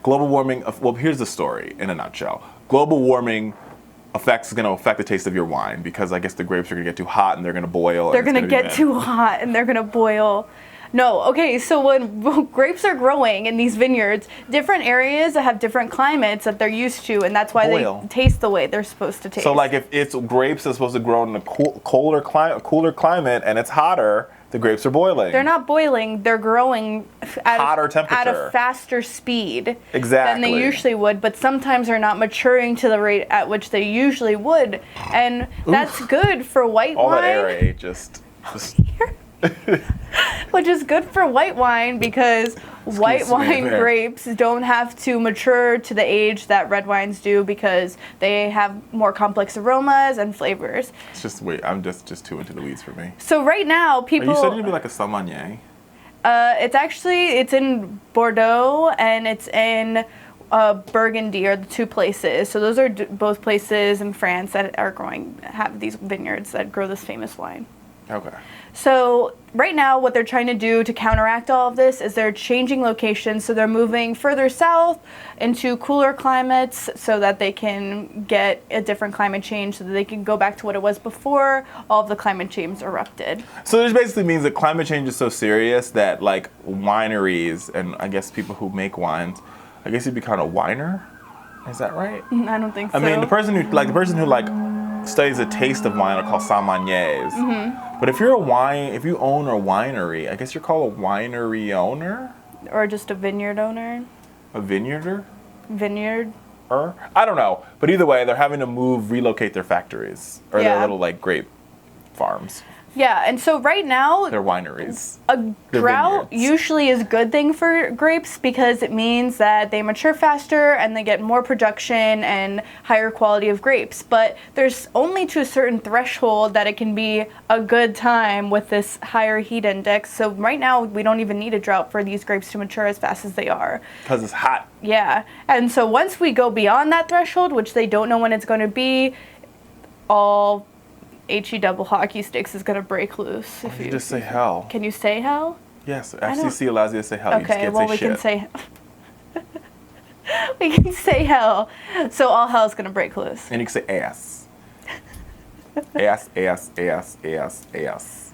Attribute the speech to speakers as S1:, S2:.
S1: global warming, well, here's the story in a nutshell. Global warming is going to affect the taste of your wine because I guess the grapes are going to get too hot and they're going to boil.
S2: They're going to get too hot and they're going to boil. No, okay, so when grapes are growing in these vineyards, different areas have different climates that they're used to, and that's why they taste the way they're supposed to taste.
S1: So, like, if it's grapes that's supposed to grow in a cooler climate and it's hotter, the grapes are boiling.
S2: They're not boiling, they're growing at
S1: hotter temperature.
S2: At a faster speed
S1: than
S2: they usually would, but sometimes they're not maturing to the rate at which they usually would, and that's good for white wine.
S1: All that air I ate just
S2: which is good for white wine because white wine grapes don't have to mature to the age that red wines do because they have more complex aromas and flavors.
S1: It's just, I'm just too into the weeds for me.
S2: So right now, people...
S1: You said it'd be like a Sauvignon.
S2: It's in Bordeaux and it's in Burgundy are the two places. So those are both places in France that have these vineyards that grow this famous wine.
S1: Okay.
S2: So right now what they're trying to do to counteract all of this is they're changing locations. So they're moving further south into cooler climates so that they can get a different climate change so that they can go back to what it was before all of the climate change erupted.
S1: So this basically means that climate change is so serious that like wineries and I guess people who make wines, I guess you'd be kind of whiner. Is that right?
S2: I don't think so.
S1: I mean, the person who studies the taste of wine are called sommeliers. Mm-hmm. But if you own a winery, I guess you're called a winery owner?
S2: Or just a vineyard owner.
S1: A vineyarder?
S2: Vineyard.
S1: I don't know. But either way, they're having to relocate their factories. Or their little grape farms.
S2: Yeah, and so right now...
S1: They're wineries.
S2: A drought usually is a good thing for grapes because it means that they mature faster and they get more production and higher quality of grapes. But there's only to a certain threshold that it can be a good time with this higher heat index. So right now, we don't even need a drought for these grapes to mature as fast as they are.
S1: Because it's hot.
S2: Yeah, and so once we go beyond that threshold, which they don't know when it's going to be, all... HE double hockey sticks is going to break loose.
S1: If you just say hell.
S2: Can you say hell?
S1: Yes, FCC allows you to say hell.
S2: Okay,
S1: you just can't
S2: say we can say hell. So all hell is going to break loose.
S1: And you can say ass. Ass, ass, ass, ass, ass.